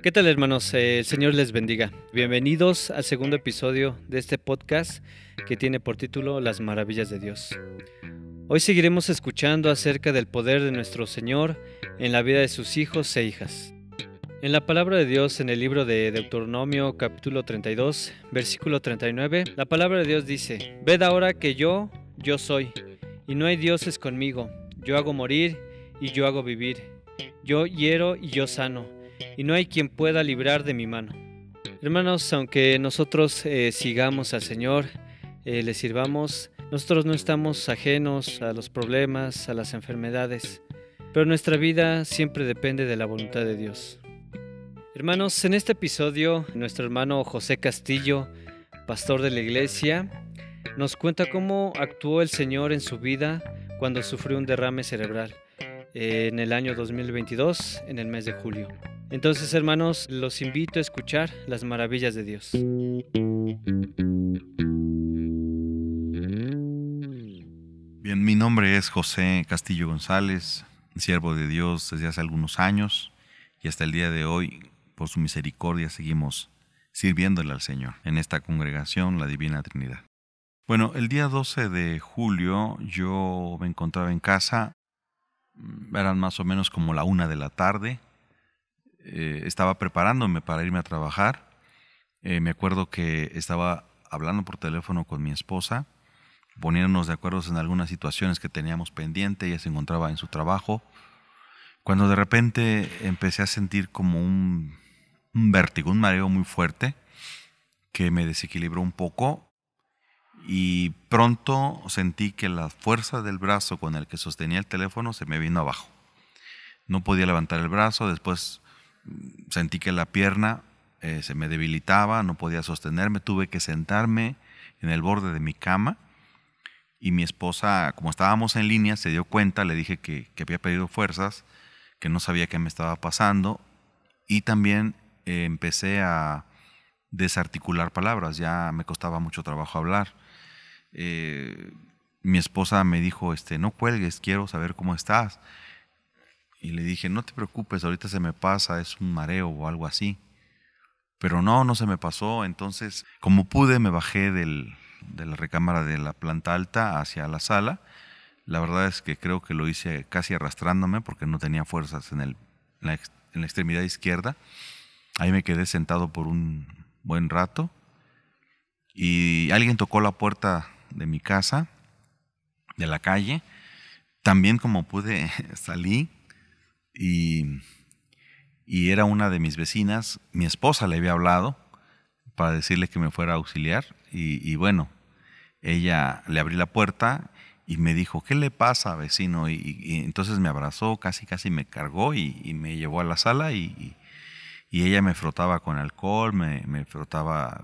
¿Qué tal, hermanos? El Señor les bendiga. Bienvenidos al segundo episodio de este podcast que tiene por título Las maravillas de Dios. Hoy seguiremos escuchando acerca del poder de nuestro Señor en la vida de sus hijos e hijas. En la palabra de Dios, en el libro de Deuteronomio capítulo 32, versículo 39, la palabra de Dios dice: Ved ahora que yo soy, y no hay dioses conmigo. Yo hago morir y yo hago vivir. Yo hiero y yo sano, y no hay quien pueda librar de mi mano. Hermanos, aunque nosotros sigamos al Señor, le sirvamos, nosotros no estamos ajenos a los problemas, a las enfermedades, pero nuestra vida siempre depende de la voluntad de Dios. Hermanos, en este episodio, nuestro hermano José Castillo, pastor de la iglesia, nos cuenta cómo actuó el Señor en su vida cuando sufrió un derrame cerebral en el año 2022, en el mes de julio. Entonces, hermanos, los invito a escuchar las maravillas de Dios. Bien, mi nombre es José Castillo González, siervo de Dios desde hace algunos años y hasta el día de hoy, por su misericordia, seguimos sirviéndole al Señor en esta congregación, la Divina Trinidad. Bueno, el día 12 de julio yo me encontraba en casa, eran más o menos como la 1 de la tarde, estaba preparándome para irme a trabajar. Me acuerdo que estaba hablando por teléfono con mi esposa, poniéndonos de acuerdo en algunas situaciones que teníamos pendiente. Ella se encontraba en su trabajo, cuando de repente empecé a sentir como un vértigo, un mareo muy fuerte que me desequilibró un poco, y pronto sentí que la fuerza del brazo con el que sostenía el teléfono se me vino abajo. No podía levantar el brazo. Después sentí que la pierna se me debilitaba, no podía sostenerme, tuve que sentarme en el borde de mi cama. Y mi esposa, como estábamos en línea, se dio cuenta. Le dije que había perdido fuerzas, que no sabía qué me estaba pasando, y también empecé a desarticular palabras. Ya me costaba mucho trabajo hablar. Mi esposa me dijo, no cuelgues, quiero saber cómo estás. Y le dije, no te preocupes, ahorita se me pasa, es un mareo o algo así. Pero no se me pasó. Entonces, como pude, me bajé de la recámara de la planta alta hacia la sala. La verdad es que creo que lo hice casi arrastrándome porque no tenía fuerzas en la extremidad izquierda. Ahí me quedé sentado por un buen rato y alguien tocó la puerta de mi casa, de la calle. También, como pude, salí y era una de mis vecinas. Mi esposa le había hablado para decirle que me fuera a auxiliar y bueno, ella le abrí la puerta y me dijo, ¿qué le pasa, vecino? Y entonces me abrazó, casi me cargó y me llevó a la sala y ella me frotaba con alcohol, me frotaba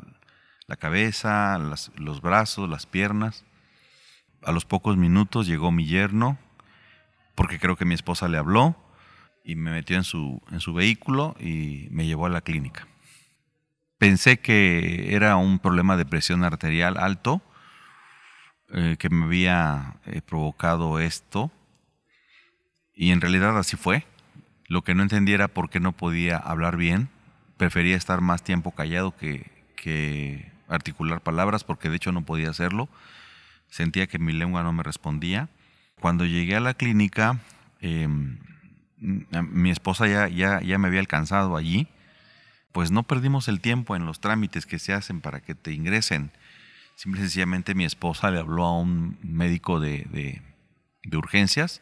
la cabeza, los brazos, las piernas. A los pocos minutos llegó mi yerno, porque creo que mi esposa le habló, y me metió en su vehículo y me llevó a la clínica. Pensé que era un problema de presión arterial alto, que me había provocado esto, y en realidad así fue. Lo que no entendía era por qué no podía hablar bien. Prefería estar más tiempo callado que articular palabras, porque de hecho no podía hacerlo. Sentía que mi lengua no me respondía. Cuando llegué a la clínica, mi esposa ya me había alcanzado allí. Pues no perdimos el tiempo en los trámites que se hacen para que te ingresen. Simple y sencillamente mi esposa le habló a un médico de urgencias,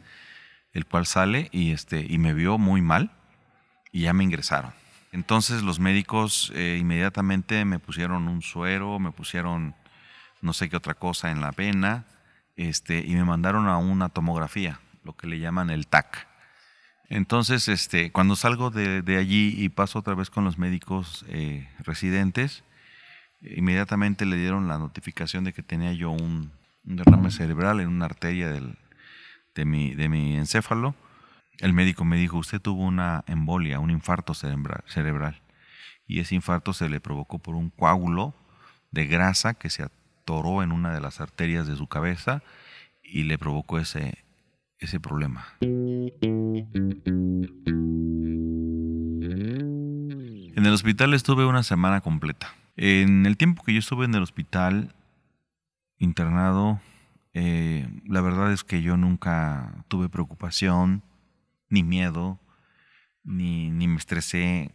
el cual sale y me vio muy mal y ya me ingresaron. Entonces los médicos inmediatamente me pusieron un suero, me pusieron no sé qué otra cosa en la vena, y me mandaron a una tomografía, lo que le llaman el TAC. Entonces, cuando salgo de allí y paso otra vez con los médicos residentes, inmediatamente le dieron la notificación de que tenía yo un derrame cerebral en una arteria de mi encéfalo. El médico me dijo, usted tuvo una embolia, un infarto cerebral, y ese infarto se le provocó por un coágulo de grasa que se atoró en una de las arterias de su cabeza y le provocó ese problema. hospital estuve una semana completa. En el tiempo que yo estuve en el hospital internado, la verdad es que yo nunca tuve preocupación, ni miedo, ni me estresé.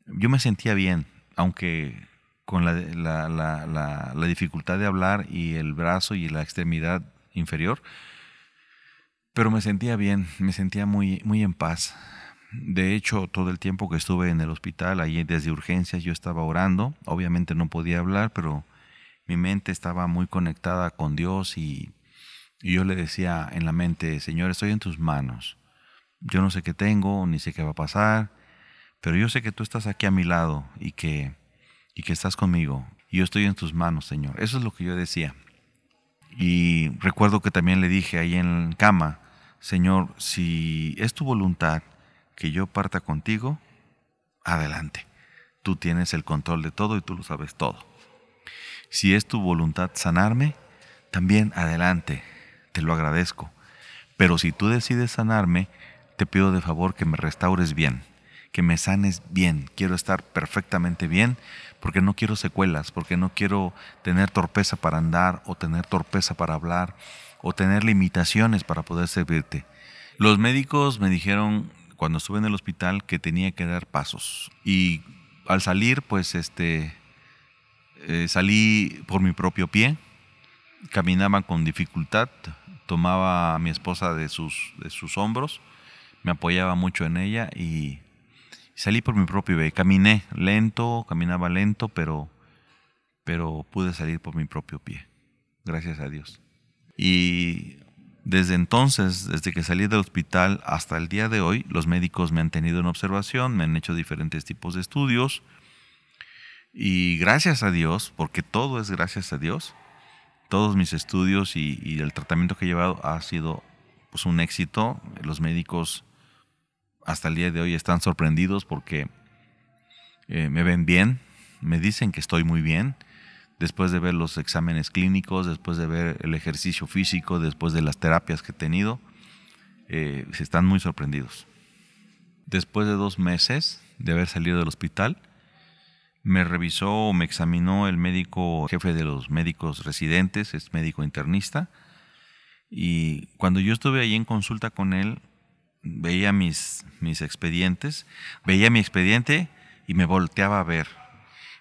Yo me sentía bien, aunque con la dificultad de hablar y el brazo y la extremidad inferior, pero me sentía bien, me sentía muy, muy en paz. De hecho, todo el tiempo que estuve en el hospital, ahí desde urgencias, yo estaba orando. Obviamente no podía hablar, pero mi mente estaba muy conectada con Dios y yo le decía en la mente: Señor, estoy en tus manos. Yo no sé qué tengo, ni sé qué va a pasar, pero yo sé que tú estás aquí a mi lado y que estás conmigo. Y yo estoy en tus manos, Señor. Eso es lo que yo decía. Y recuerdo que también le dije ahí en cama: Señor, si es tu voluntad que yo parta contigo, adelante. Tú tienes el control de todo y tú lo sabes todo. Si es tu voluntad sanarme, también adelante. Te lo agradezco. Pero si tú decides sanarme, te pido de favor que me restaures bien, que me sanes bien. Quiero estar perfectamente bien, porque no quiero secuelas, porque no quiero tener torpeza para andar, o tener torpeza para hablar, o tener limitaciones para poder servirte. Los médicos me dijeron cuando estuve en el hospital que tenía que dar pasos. Y al salir, pues salí por mi propio pie, caminaba con dificultad, tomaba a mi esposa de sus hombros, me apoyaba mucho en ella y salí por mi propio pie. Caminé lento, caminaba lento, pero pude salir por mi propio pie, gracias a Dios. Y desde entonces, desde que salí del hospital hasta el día de hoy, los médicos me han tenido en observación, me han hecho diferentes tipos de estudios y gracias a Dios, porque todo es gracias a Dios, todos mis estudios y el tratamiento que he llevado ha sido pues un éxito. Los médicos hasta el día de hoy están sorprendidos porque me ven bien, me dicen que estoy muy bien. Después de ver los exámenes clínicos, después de ver el ejercicio físico, después de las terapias que he tenido, se están muy sorprendidos. Después de 2 meses de haber salido del hospital, me revisó, me examinó el médico jefe de los médicos residentes, es médico internista, y cuando yo estuve ahí en consulta con él, veía mis expedientes, veía mi expediente y me volteaba a ver.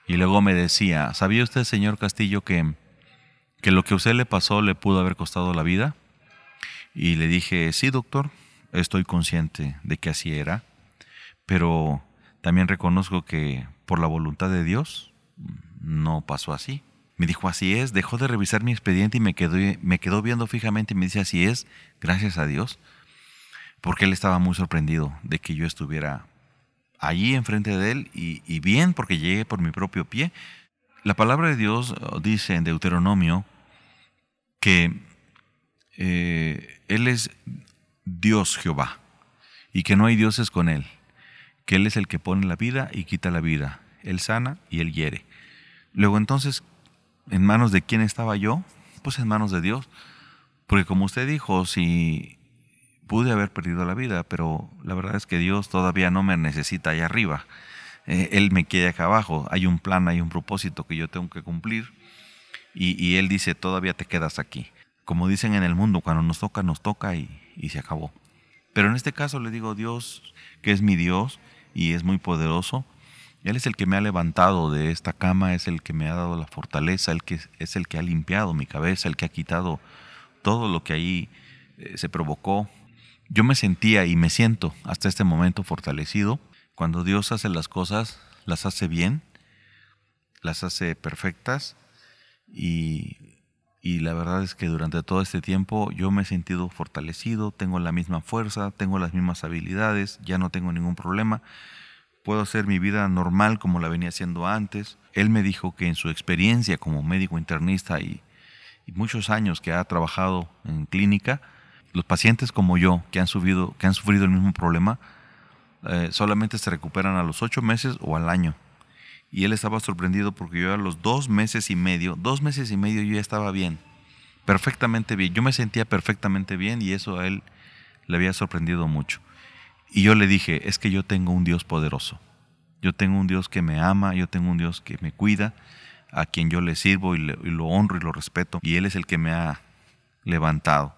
Y luego me decía: ¿sabía usted, señor Castillo, que lo que a usted le pasó le pudo haber costado la vida? Y le dije: sí, doctor, estoy consciente de que así era, pero también reconozco que por la voluntad de Dios no pasó así. Me dijo: así es. Dejó de revisar mi expediente y me quedó viendo fijamente y me dice: así es, gracias a Dios, porque él estaba muy sorprendido de que yo estuviera allí enfrente de él y bien, porque llegué por mi propio pie. La palabra de Dios dice en Deuteronomio que Él es Dios Jehová y que no hay dioses con Él, que Él es el que pone la vida y quita la vida, Él sana y Él hiere. Luego entonces, ¿en manos de quién estaba yo? Pues en manos de Dios, porque como usted dijo, si pude haber perdido la vida, pero la verdad es que Dios todavía no me necesita allá arriba. Él me quiere acá abajo. Hay un plan, hay un propósito que yo tengo que cumplir. Y Él dice: todavía te quedas aquí. Como dicen en el mundo, cuando nos toca y se acabó. Pero en este caso le digo: Dios, que es mi Dios y es muy poderoso, Él es el que me ha levantado de esta cama, es el que me ha dado la fortaleza, es el que ha limpiado mi cabeza, el que ha quitado todo lo que ahí se provocó. Yo me sentía y me siento hasta este momento fortalecido. Cuando Dios hace las cosas, las hace bien, las hace perfectas y la verdad es que durante todo este tiempo yo me he sentido fortalecido, tengo la misma fuerza, tengo las mismas habilidades, ya no tengo ningún problema. Puedo hacer mi vida normal como la venía haciendo antes. Él me dijo que en su experiencia como médico internista y muchos años que ha trabajado en clínica, los pacientes como yo que han sufrido el mismo problema solamente se recuperan a los 8 meses o al año. Y él estaba sorprendido porque yo a los 2 meses y medio yo ya estaba bien, perfectamente bien. Yo me sentía perfectamente bien y eso a él le había sorprendido mucho. Y yo le dije: es que yo tengo un Dios poderoso. Yo tengo un Dios que me ama, yo tengo un Dios que me cuida, a quien yo le sirvo y lo honro y lo respeto, y Él es el que me ha levantado.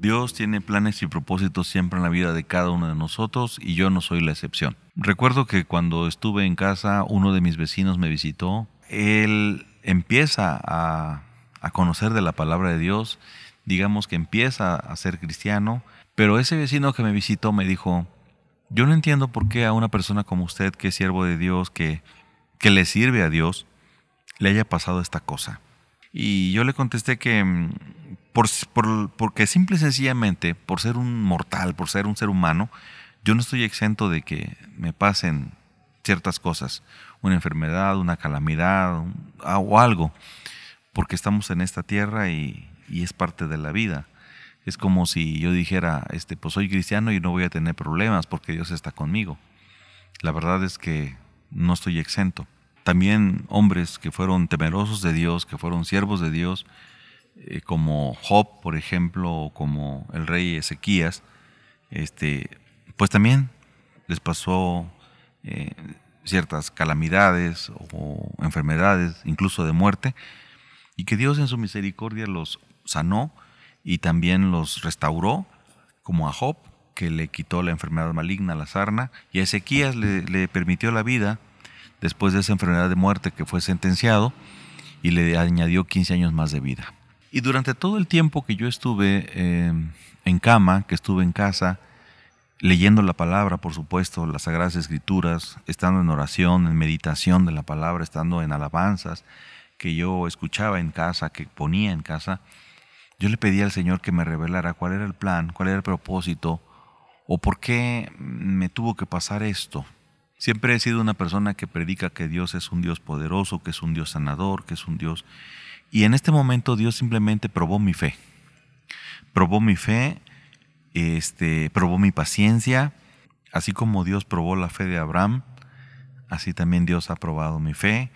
Dios tiene planes y propósitos siempre en la vida de cada uno de nosotros y yo no soy la excepción. Recuerdo que cuando estuve en casa, uno de mis vecinos me visitó. Él empieza a conocer de la palabra de Dios, digamos que empieza a ser cristiano, pero ese vecino que me visitó me dijo: yo no entiendo por qué a una persona como usted, que es siervo de Dios, que le sirve a Dios, le haya pasado esta cosa. Y yo le contesté que porque simple y sencillamente, por ser un mortal, por ser un ser humano, yo no estoy exento de que me pasen ciertas cosas, una enfermedad, una calamidad o algo, porque estamos en esta tierra y es parte de la vida. Es como si yo dijera, pues soy cristiano y no voy a tener problemas porque Dios está conmigo. La verdad es que no estoy exento. También hombres que fueron temerosos de Dios, que fueron siervos de Dios, como Job, por ejemplo, o como el rey Ezequías, pues también les pasó ciertas calamidades o enfermedades, incluso de muerte, y que Dios en su misericordia los sanó y también los restauró, como a Job, que le quitó la enfermedad maligna, la sarna, y a Ezequías le permitió la vida después de esa enfermedad de muerte que fue sentenciado, y le añadió 15 años más de vida. Y durante todo el tiempo que yo estuve en cama, que estuve en casa, leyendo la palabra, por supuesto, las Sagradas Escrituras, estando en oración, en meditación de la palabra, estando en alabanzas que yo escuchaba en casa, que ponía en casa, yo le pedí al Señor que me revelara cuál era el plan, cuál era el propósito, o por qué me tuvo que pasar esto. Siempre he sido una persona que predica que Dios es un Dios poderoso, que es un Dios sanador, que es un Dios... Y en este momento Dios simplemente probó mi fe. Probó mi fe, probó mi paciencia. Así como Dios probó la fe de Abraham, así también Dios ha probado mi fe,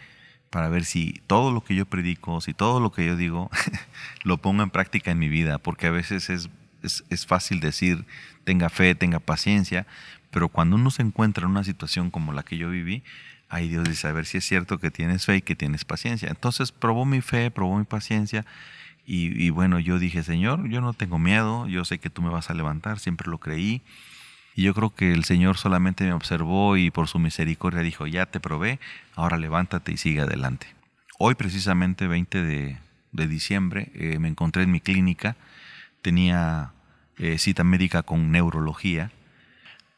para ver si todo lo que yo predico, si todo lo que yo digo, lo pongo en práctica en mi vida. Porque a veces es fácil decir, tenga fe, tenga paciencia, pero cuando uno se encuentra en una situación como la que yo viví, ahí Dios dice, a ver si es cierto que tienes fe y que tienes paciencia. Entonces probó mi fe, probó mi paciencia, y bueno, yo dije, Señor, yo no tengo miedo, yo sé que tú me vas a levantar, siempre lo creí. Y yo creo que el Señor solamente me observó y por su misericordia dijo, ya te probé, ahora levántate y sigue adelante. Hoy precisamente, 20 de diciembre, me encontré en mi clínica, tenía cita médica con neurología,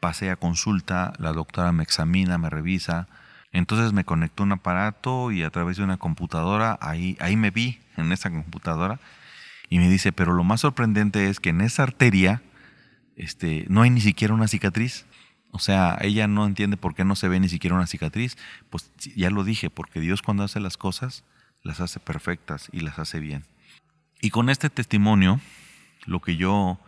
pasé a consulta, la doctora me examina, me revisa, entonces me conectó un aparato y a través de una computadora, ahí me vi en esa computadora y me dice, pero lo más sorprendente es que en esa arteria no hay ni siquiera una cicatriz. O sea, ella no entiende por qué no se ve ni siquiera una cicatriz. Pues ya lo dije, porque Dios cuando hace las cosas, las hace perfectas y las hace bien. Y con este testimonio, lo que yo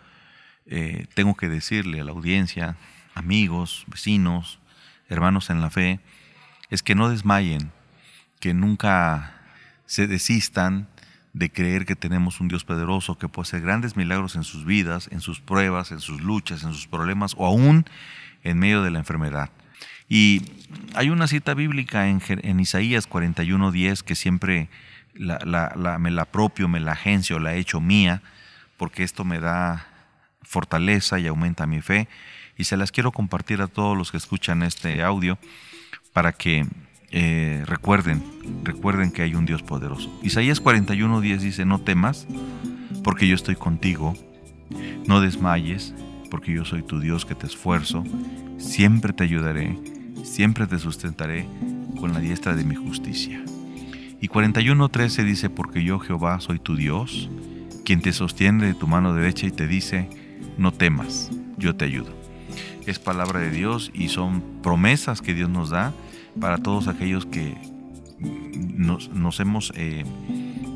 tengo que decirle a la audiencia, amigos, vecinos, hermanos en la fe, es que no desmayen, que nunca se desistan de creer que tenemos un Dios poderoso que puede hacer grandes milagros en sus vidas, en sus pruebas, en sus luchas, en sus problemas o aún en medio de la enfermedad. Y hay una cita bíblica en Isaías 41:10 que siempre me la apropio, me la agencio, la he hecho mía, porque esto me da fortaleza y aumenta mi fe, y se las quiero compartir a todos los que escuchan este audio para que recuerden que hay un Dios poderoso. Isaías 41:10 dice, no temas, porque yo estoy contigo, no desmayes, porque yo soy tu Dios que te esfuerzo, siempre te ayudaré, siempre te sustentaré con la diestra de mi justicia. Y 41:13 dice, porque yo Jehová soy tu Dios, quien te sostiene de tu mano derecha y te dice, no temas, yo te ayudo. Es palabra de Dios y son promesas que Dios nos da para todos aquellos que nos hemos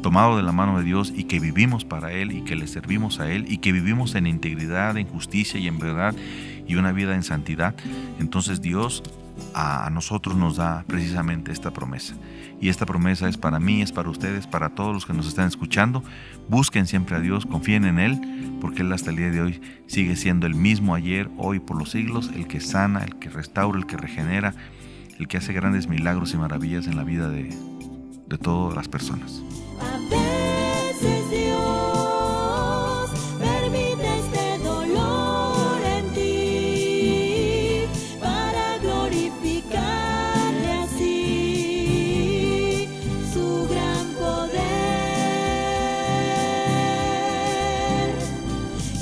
tomado de la mano de Dios y que vivimos para Él y que le servimos a Él y que vivimos en integridad, en justicia y en verdad y una vida en santidad. Entonces Dios a nosotros nos da precisamente esta promesa. Y esta promesa es para mí, es para ustedes, para todos los que nos están escuchando. Busquen siempre a Dios, confíen en Él, porque Él hasta el día de hoy sigue siendo el mismo ayer, hoy, por los siglos, el que sana, el que restaura, el que regenera, el que hace grandes milagros y maravillas en la vida de todas las personas. A veces Dios permite este dolor en ti para glorificarle así su gran poder.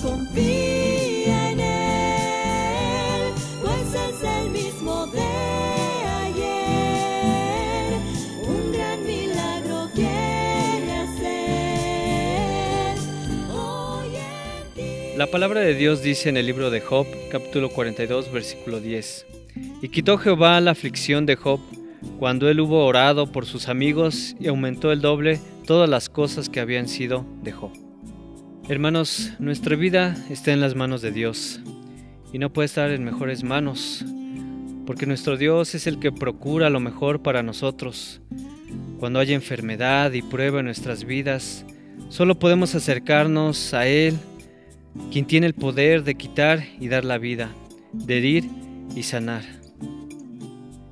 Confía en Él, pues es el mismo de ayer. Un gran milagro quiere hacer hoy en ti. La palabra de Dios dice en el libro de Job, capítulo 42, versículo 10. Y quitó Jehová la aflicción de Job cuando él hubo orado por sus amigos y aumentó el doble todas las cosas que habían sido de Job. Hermanos, nuestra vida está en las manos de Dios y no puede estar en mejores manos, porque nuestro Dios es el que procura lo mejor para nosotros. Cuando haya enfermedad y prueba en nuestras vidas, solo podemos acercarnos a Él, quien tiene el poder de quitar y dar la vida, de herir y sanar.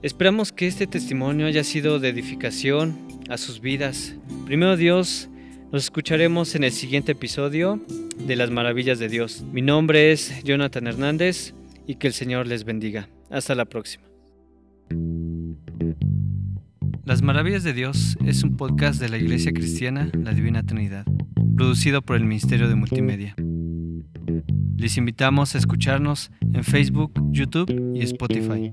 Esperamos que este testimonio haya sido de edificación a sus vidas. Primero Dios, nos escucharemos en el siguiente episodio de Las Maravillas de Dios. Mi nombre es Jonathan Hernández y que el Señor les bendiga. Hasta la próxima. Las Maravillas de Dios es un podcast de la Iglesia Cristiana La Divina Trinidad, producido por el Ministerio de Multimedia. Les invitamos a escucharnos en Facebook, YouTube y Spotify.